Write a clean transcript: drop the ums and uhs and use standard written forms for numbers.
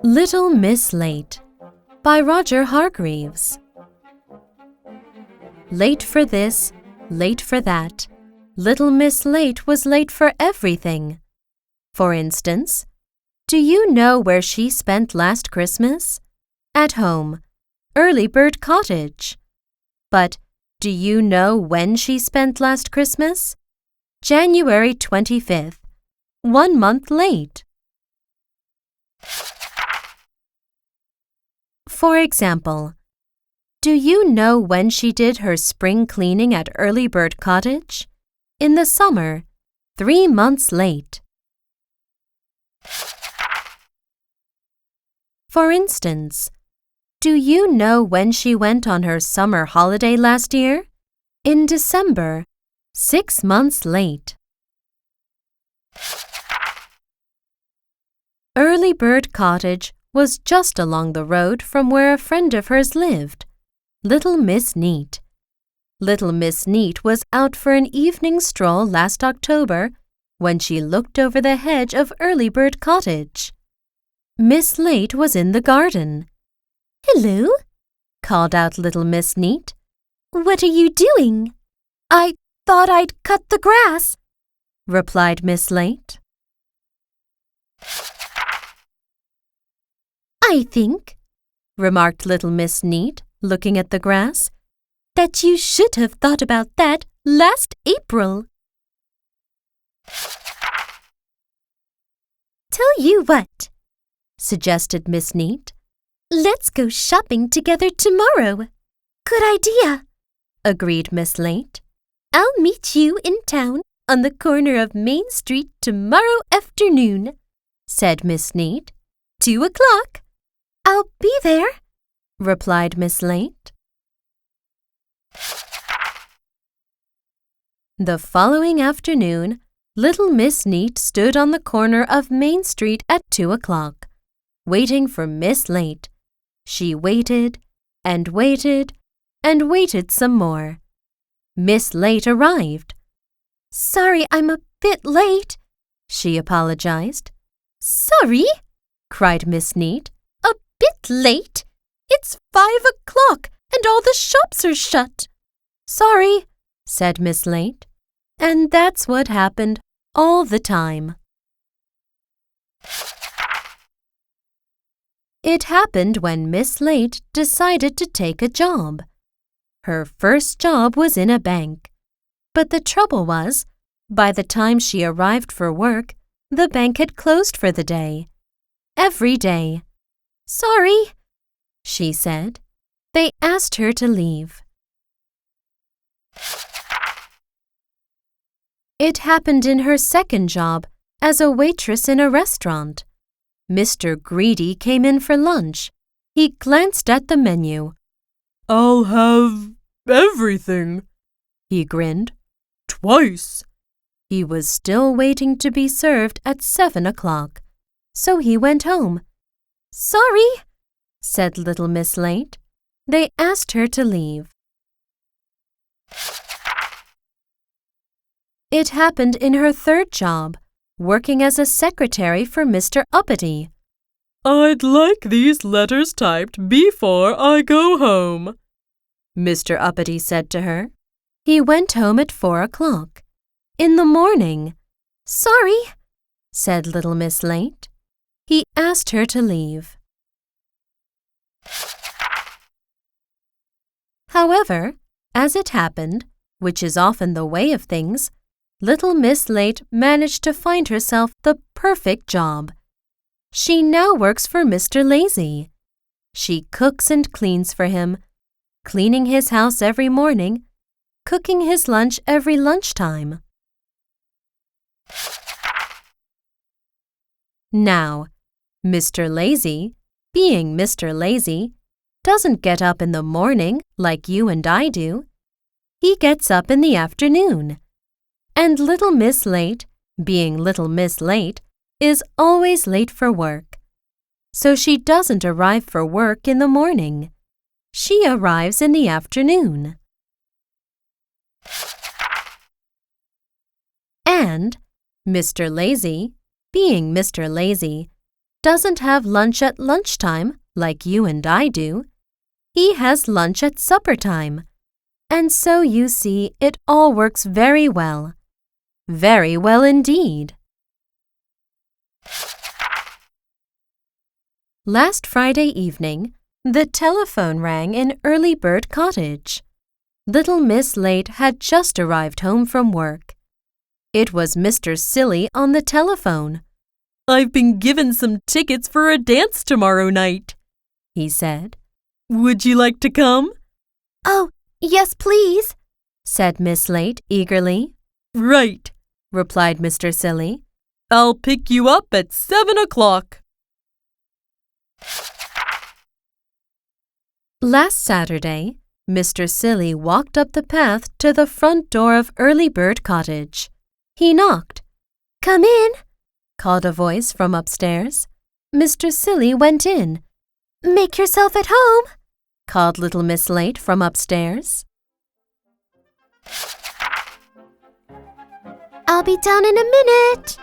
Little Miss Late by Roger Hargreaves. Late for this, late for that. Little Miss Late was late for everything. For instance, do you know where she spent last Christmas? At home, Early Bird Cottage. But do you know when she spent last Christmas? January 25th, 1 month late. For example, do you know when she did her spring cleaning at Early Bird Cottage? In the summer, 3 months late. For instance, do you know when she went on her summer holiday last year? In December, 6 months late. Early Bird Cottage was just along the road from where a friend of hers lived, Little Miss Neat. Little Miss Neat was out for an evening stroll last October when she looked over the hedge of Early Bird Cottage. Miss Late was in the garden. "Hello," called out Little Miss Neat. "What are you doing?" "I thought I'd cut the grass," replied Miss Late. "I think," remarked Little Miss Neat, looking at the grass, "that you should have thought about that last April." "Tell you what," suggested Miss Neat. "Let's go shopping together tomorrow." "Good idea," agreed Miss Late. "I'll meet you in town on the corner of Main Street tomorrow afternoon," said Miss Neat. 2 o'clock. "I'll be there," replied Miss Late. The following afternoon, Little Miss Neat stood on the corner of Main Street at 2 o'clock, waiting for Miss Late. She waited and waited and waited some more. Miss Late arrived. "Sorry I'm a bit late," she apologized. "Sorry?" cried Miss Neat. "A bit late? It's 5 o'clock and all the shops are shut." "Sorry," said Miss Late. And that's what happened all the time. It happened when Miss Late decided to take a job. Her first job was in a bank. But the trouble was, by the time she arrived for work, the bank had closed for the day. Every day. "Sorry," she said. They asked her to leave. It happened in her second job as a waitress in a restaurant. Mr. Greedy came in for lunch. He glanced at the menu. "I'll have everything," he grinned. "Twice." He was still waiting to be served at 7 o'clock, so he went home. "Sorry," said Little Miss Late. They asked her to leave. It happened in her third job, working as a secretary for Mr. Uppity. "I'd like these letters typed before I go home," Mr. Uppity said to her. He went home at 4 o'clock. In the morning. "Sorry," said Little Miss Late. He asked her to leave. However, as it happened, which is often the way of things, Little Miss Late managed to find herself the perfect job. She now works for Mr. Lazy. She cooks and cleans for him, cleaning his house every morning, cooking his lunch every lunchtime. Now, Mr. Lazy, being Mr. Lazy, doesn't get up in the morning like you and I do. He gets up in the afternoon. And Little Miss Late, being Little Miss Late, is always late for work. So she doesn't arrive for work in the morning. She arrives in the afternoon. And Mr. Lazy, being Mr. Lazy, doesn't have lunch at lunchtime like you and I do. He has lunch at supper time. And so you see it all works very well. Very well indeed. Last Friday evening, the telephone rang in Early Bird Cottage. Little Miss Late had just arrived home from work. It was Mr. Silly on the telephone. "I've been given some tickets for a dance tomorrow night," he said. "Would you like to come?" "Oh, yes, please," said Miss Late eagerly. "Right," replied Mr. Silly. "I'll pick you up at 7 o'clock. Last Saturday, Mr. Silly walked up the path to the front door of Early Bird Cottage. He knocked. "Come in," called a voice from upstairs. Mr. Silly went in. "Make yourself at home," called Little Miss Late from upstairs. "I'll be down in a minute."